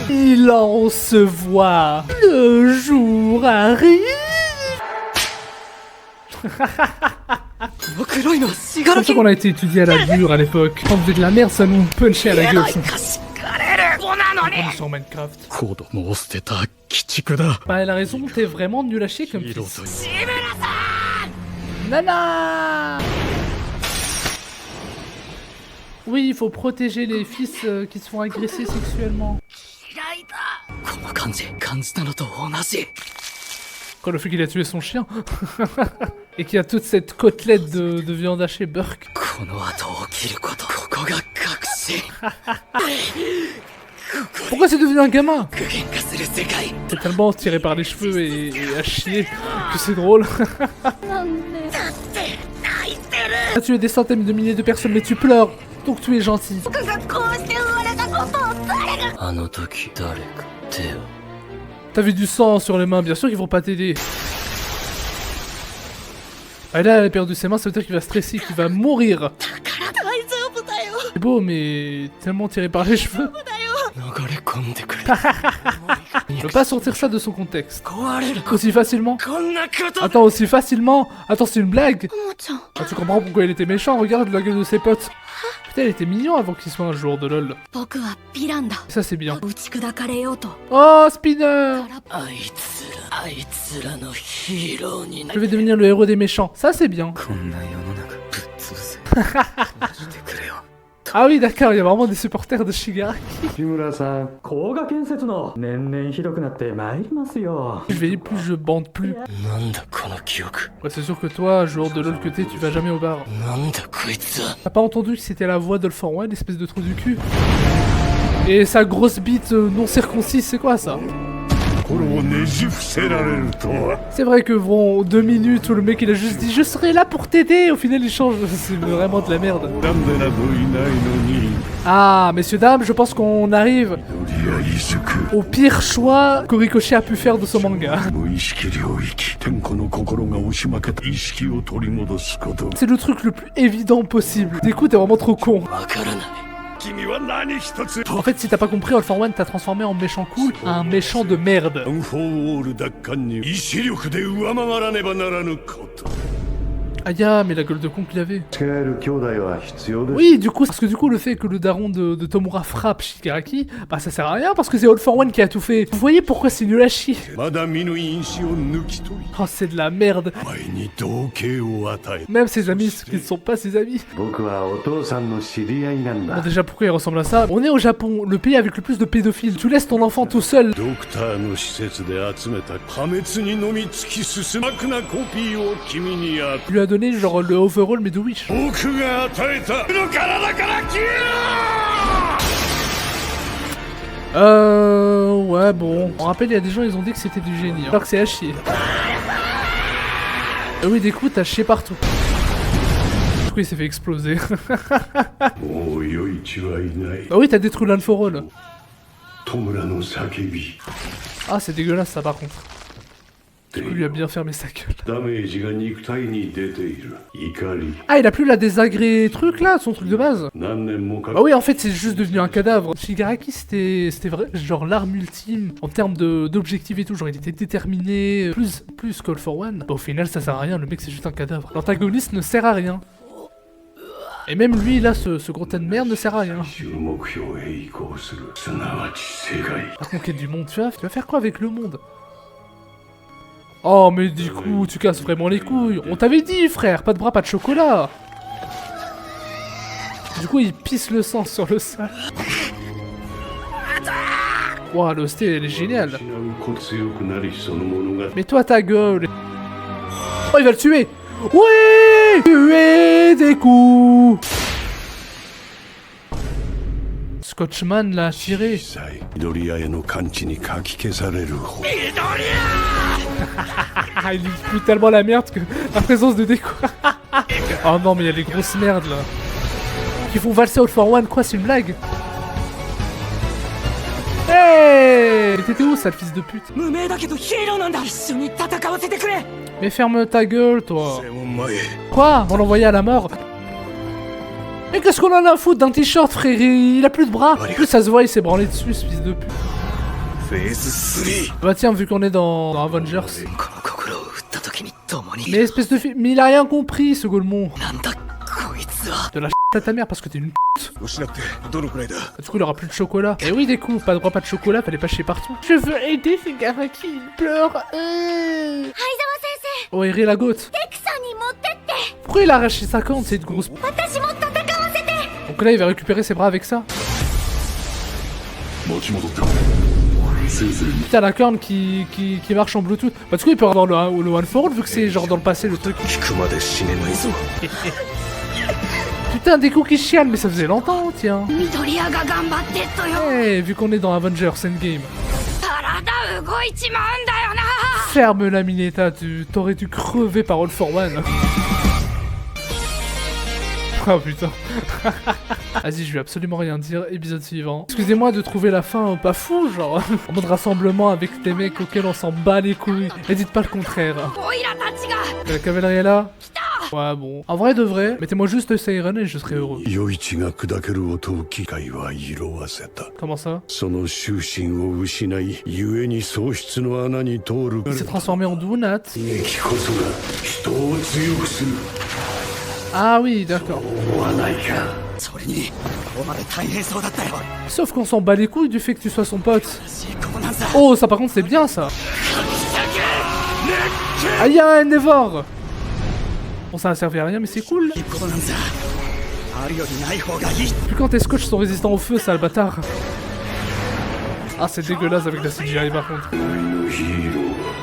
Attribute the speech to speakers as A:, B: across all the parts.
A: Il en se voit. Le jour arrive. C'est comme ça qu'on a été étudié à la dure à l'époque. Quand on faisait de la merde, ça nous punchait à la gueule. Sur Minecraft. Bah elle a raison, t'es vraiment nul à chier comme fils. Nana. Oui, il faut protéger les fils qui se font agresser sexuellement. Quand le fait qu'il a tué son chien. Et qu'il y a toute cette côtelette de viande hachée Burke. Pourquoi c'est devenu un gamin? C'est tellement tiré par les cheveux et à chier que c'est drôle. Tu as tué des centaines de milliers de personnes mais tu pleures, donc tu es gentil. T'as vu du sang sur les mains, bien sûr qu'ils vont pas t'aider. Ah là, elle a perdu ses mains, ça veut dire qu'il va stresser, qu'il va mourir. C'est beau, mais tellement tiré par les cheveux. Je peux pas sortir ça de son contexte. Aussi facilement. Attends, aussi facilement. Attends, c'est une blague. Ah, tu comprends pourquoi il était méchant, regarde la gueule de ses potes. Putain, il était mignon avant qu'il soit un joueur de LoL. Ça, c'est bien. Oh, Spinner. Je vais devenir le héros des méchants. Ça, c'est bien. Ah oui, d'accord, il y a vraiment des supporters de Shigaraki. Plus je vieillis, plus je bande plus. Ouais, c'est sûr que toi, joueur de LoL que t'es, tu vas jamais au bar. T'as pas entendu que c'était la voix d'All for One, espèce de trou du cul? Et sa grosse bite non circoncise, c'est quoi ça? C'est vrai que bon, 2 minutes où le mec il a juste dit je serai là pour t'aider, au final il change, c'est vraiment de la merde. Ah, messieurs dames, je pense qu'on arrive au pire choix qu'Horikoshi a pu faire de ce manga. C'est le truc le plus évident possible. Écoute, t'es vraiment trop con. En fait, si t'as pas compris, All for One t'a transformé en méchant cool à un méchant de merde. Aïe, mais la gueule de con qu'il avait. Oui, du coup, parce que du coup, le fait que le daron de Tomura frappe Shigaraki, bah ça sert à rien parce que c'est All for One qui a tout fait. Vous voyez pourquoi c'est nul à chier? Oh, c'est de la merde. Même ses amis, qui ne sont pas ses amis. Bon, déjà, pourquoi il ressemble à ça? On est au Japon, le pays avec le plus de pédophiles. Tu laisses ton enfant tout seul. Lui a donné genre le overall mais de Wish. Ouais bon. On rappelle il y a des gens ils ont dit que c'était du génie. Alors que c'est à chier. Oui des coups t'as chié partout. Pourquoi il s'est fait exploser? Ah oui t'as détruit l'All for All. Ah c'est dégueulasse ça par contre. Du coup, lui a bien fermé sa gueule. Ah, il a plus la désagré truc là, son truc de base. Bah oui, en fait, c'est juste devenu un cadavre. Shigaraki, c'était vrai, genre l'arme ultime en termes d'objectifs et tout. Genre, il était déterminé, plus qu'All for One. Bah, au final, ça sert à rien, le mec, c'est juste un cadavre. L'antagoniste ne sert à rien. Et même lui, là, ce gros tas de merde ne sert à rien. La conquête du monde, tu vas faire quoi avec le monde? Oh mais du coup tu casses vraiment les couilles. On t'avait dit frère, pas de bras, pas de chocolat. Du coup il pisse le sang sur le sol. Ouah l'hostie elle est géniale. Mais toi ta gueule. Oh il va le tuer. Oui. Tuer des coups. Scotchman l'a tiré. Il fout tellement la merde que la présence de Deku. Oh non mais il y a les grosses merdes là. Qui font valser All for One, quoi c'est une blague? Hey! Mais t'étais où sale fils de pute? Mais ferme ta gueule toi. Quoi? On l'envoyer à la mort? Mais qu'est-ce qu'on en a à foutre d'un t-shirt frère? Il a plus de bras. En plus ça se voit il s'est branlé dessus ce fils de pute. Bah tiens, vu qu'on est dans Avengers. Mais espèce de mais il a rien compris ce Golemon. De la à ta mère parce que t'es une pute. Du coup il aura plus de chocolat. Et oui des coups, pas de droit, pas de chocolat, fallait pas chier partout. Je veux aider Shigaraki, il pleure. Oh Eri la gote. Pourquoi il a arraché sa corne, c'est une grosse. Donc là il va récupérer ses bras avec ça. Putain la corne qui marche en Bluetooth. Bah du coup il peut avoir le One for All vu que c'est genre dans le passé le truc. Putain des coups qui chialent mais ça faisait longtemps tiens. Hey, vu qu'on est dans Avengers Endgame. Ferme la Mineta, t'aurais dû crever par All for One. Oh putain. Vas-y, je vais absolument rien dire. Épisode suivant. Excusez-moi de trouver la fin pas fou, genre. En mode rassemblement avec des mecs auxquels on s'en bat les couilles. Et dites pas le contraire. La cavalerie est là. Ouais, bon. En vrai de vrai, mettez-moi juste Seiren et je serai heureux. Comment ça? Il s'est transformé en Dounat. Ah oui, d'accord. Sauf qu'on s'en bat les couilles du fait que tu sois son pote. Oh, ça par contre c'est bien ça. Ah, y'a un Endeavor. Bon, ça a servi à rien, mais c'est cool. Puis quand tes scotch sont résistants au feu, ça le bâtard. Ah, c'est dégueulasse avec la CGI par contre.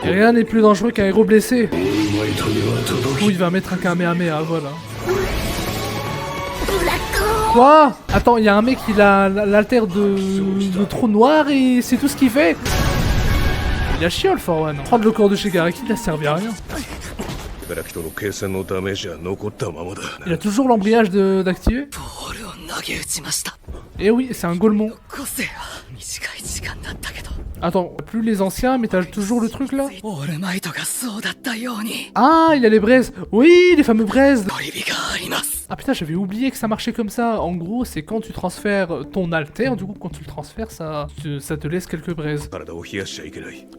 A: Et rien n'est plus dangereux qu'un héros blessé. Du coup, il va mettre un Kamehameha, voilà. Quoi? Attends, il y a un mec qui a l'altère de trou noir et c'est tout ce qu'il fait. Il a chié All for One. Prendre le corps de Shigaraki, il a servi à rien. Il a toujours l'embrayage d'activer. Et oui, c'est un Golemon. Attends, plus les anciens, mais t'as toujours le truc là. Ah, il a les braises. Oui, les fameux braises. Ah putain, j'avais oublié que ça marchait comme ça. En gros, c'est quand tu transfères ton alter, du coup, quand tu le transfères, ça te laisse quelques braises.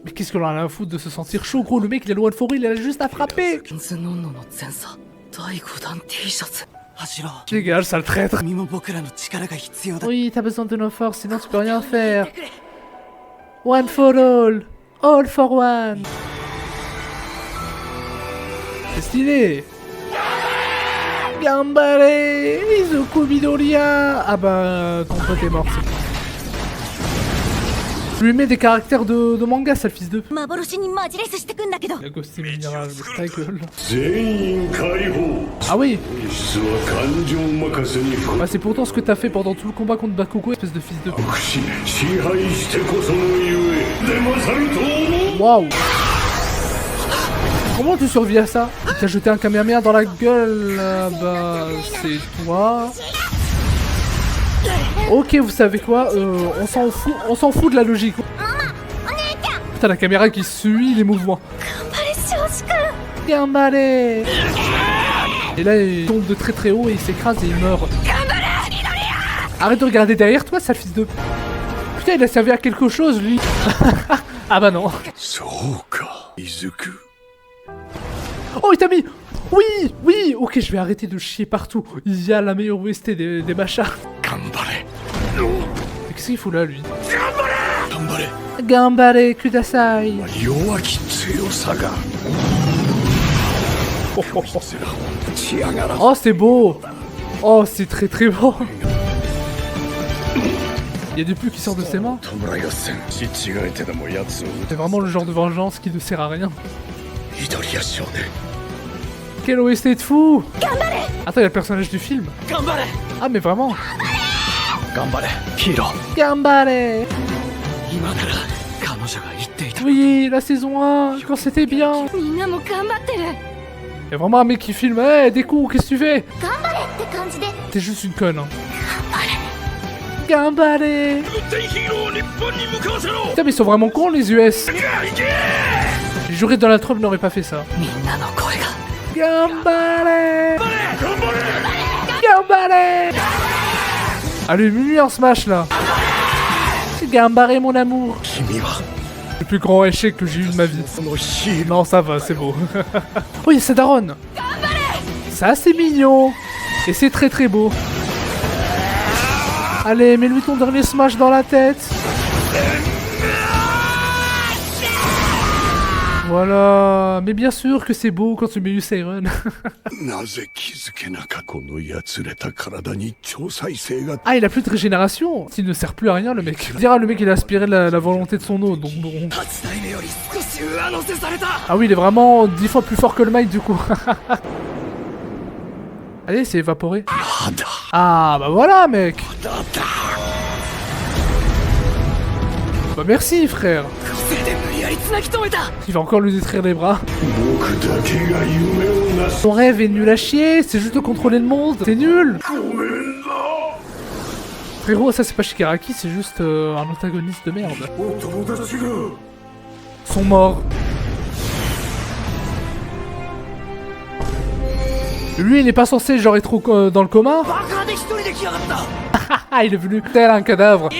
A: Mais qu'est-ce qu'on a à foutre de se sentir chaud, gros? Le mec, il a le One for All, il a juste à frapper. Dégage, sale traître. Oui, t'as besoin de nos forces, sinon tu peux rien faire. One for all, all for one. C'est stylé. Gambare, Izuku Midoriya. Ah bah, ton pote est mort, c'est bon. Je lui mets des caractères de manga, sale fils de... La ghosté minéral, ta gueule. Ah oui. Bah c'est pourtant ce que t'as fait pendant tout le combat contre Bakugou, espèce de fils de... Waouh. Comment tu survis à ça? T'as jeté un Kamehameha dans la gueule, bah c'est toi. Ok, vous savez quoi, on s'en fout de la logique. Putain, la caméra qui suit les mouvements. Gambare. Et là, il tombe de très très haut et il s'écrase et il meurt. Arrête de regarder derrière toi, sale fils de... Putain, il a servi à quelque chose, lui. Ah bah non. Oh, il t'a mis... Oui, oui. Ok, je vais arrêter de chier partout. Il y a la meilleure OST des machins. Qu'est-ce qu'il fout là, lui? Gambare kudasai. Oh, c'est beau. Oh, c'est très très beau. Il y a des pus qui sortent de ses mains. C'est vraiment le genre de vengeance qui ne sert à rien. Quel OST de fou. Attends, il y a le personnage du film. Ah mais vraiment. Gambare. Oui, la saison 1, quand c'était bien. Il y a vraiment un mec qui filme. Hey, des coups, qu'est-ce que tu fais? T'es juste une conne. Hein. Gambare. Putain, mais ils sont vraiment cons les US. Les jurés de Donald Trump n'auraient pas fait ça. Gambare. Gambare. Allez, Mimi en smash là. Gambaré mon amour. Le plus grand échec que j'ai eu de ma vie. Non, ça va, c'est beau. Oui, c'est Daron. Ça, c'est mignon. Et c'est très très beau. Allez, mets-lui ton dernier smash dans la tête. Voilà, mais bien sûr que c'est beau quand tu mets Siren. Ah, il a plus de régénération. Il ne sert plus à rien, le mec. On dira le mec il a aspiré la volonté de son eau, donc bon. Ah oui, il est vraiment 10 fois plus fort que le Might du coup. Allez, c'est évaporé. Ah, bah voilà, mec. Bah merci, frère. Il va encore lui détruire les bras. Son rêve est nul à chier, c'est juste de contrôler le monde. C'est nul. Frérot, ça c'est pas Shigaraki, c'est juste un antagoniste de merde. Ils sont morts. Lui, il n'est pas censé genre être dans le coma. Ah, il est venu tel un cadavre.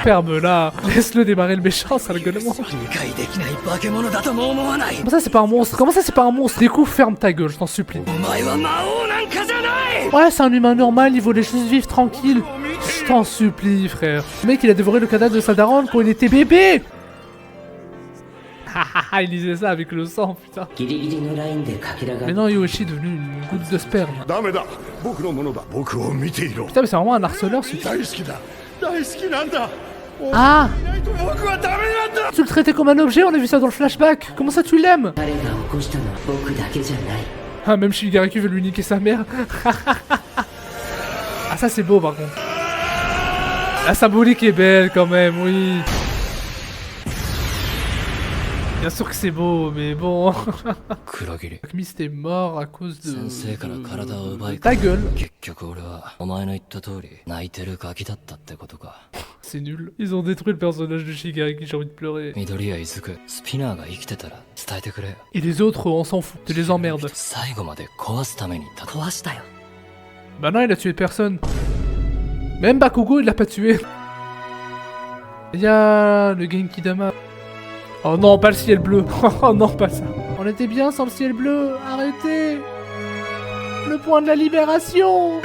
A: Ferme-la. Laisse-le démarrer le méchant, sale gueulement. Comment ça, c'est pas un monstre? Comment ça, c'est pas un monstre? Du coup, ferme ta gueule, je t'en supplie. Ouais, c'est un humain normal, il voulait juste vivre tranquille. Je t'en supplie, frère. Le mec, il a dévoré le cadavre de sa daronne quand il était bébé. Il disait ça avec le sang, putain. Maintenant, Yoshi est devenu une goutte de sperme. Putain, mais c'est vraiment un harceleur, celui-là. Ah! Tu le traitais comme un objet, on a vu ça dans le flashback. Comment ça, tu l'aimes? Ah, même Shigaraki veut lui niquer sa mère. Ah, ça, c'est beau, par contre. La symbolique est belle, quand même, oui. Bien sûr que c'est beau, mais bon. Mist est mort à cause de ta gueule. C'est nul. Ils ont détruit le personnage de Shigaraki, j'ai envie de pleurer. Et les autres, on s'en fout. Tu les emmerdes. Bah non, il a tué personne. Même Bakugo, il l'a pas tué. Il y a le Genki Dama. Oh non, pas le ciel bleu. Oh non, pas ça. On était bien sans le ciel bleu. Arrêtez. Le point de la libération.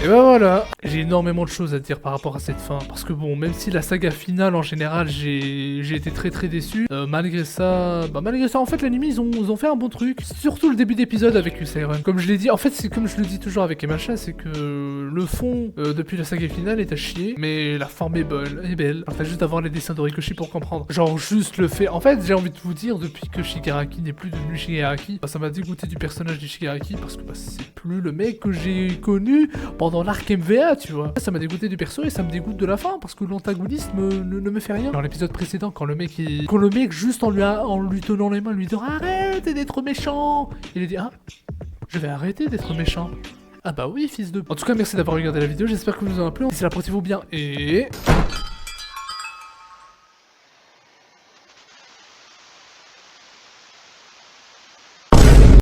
A: Et bah voilà, j'ai énormément de choses à dire par rapport à cette fin, parce que bon, même si la saga finale en général, j'ai été très très déçu, malgré ça, en fait l'anime ils ont fait un bon truc, surtout le début d'épisode avec Siren. Comme je l'ai dit, en fait c'est comme je le dis toujours avec Emacha, c'est que le fond depuis la saga finale est à chier, mais la forme est belle. Alors t'as juste à voir les dessins d'Horikoshi pour comprendre. Genre juste le fait, en fait j'ai envie de vous dire, depuis que Shigaraki n'est plus devenu Shigaraki, ça m'a dégoûté du personnage de Shigaraki, parce que c'est plus le mec que j'ai connu dans l'arc MVA, tu vois. Ça m'a dégoûté du perso et ça me dégoûte de la fin parce que l'antagoniste ne me fait rien. Dans l'épisode précédent, quand le mec juste en lui tenant les mains, lui dit arrête d'être méchant, il a dit ah, je vais arrêter d'être méchant. Ah bah oui, fils de... En tout cas, merci d'avoir regardé la vidéo, j'espère que vous en a plu. Si c'est la portez-vous bien et...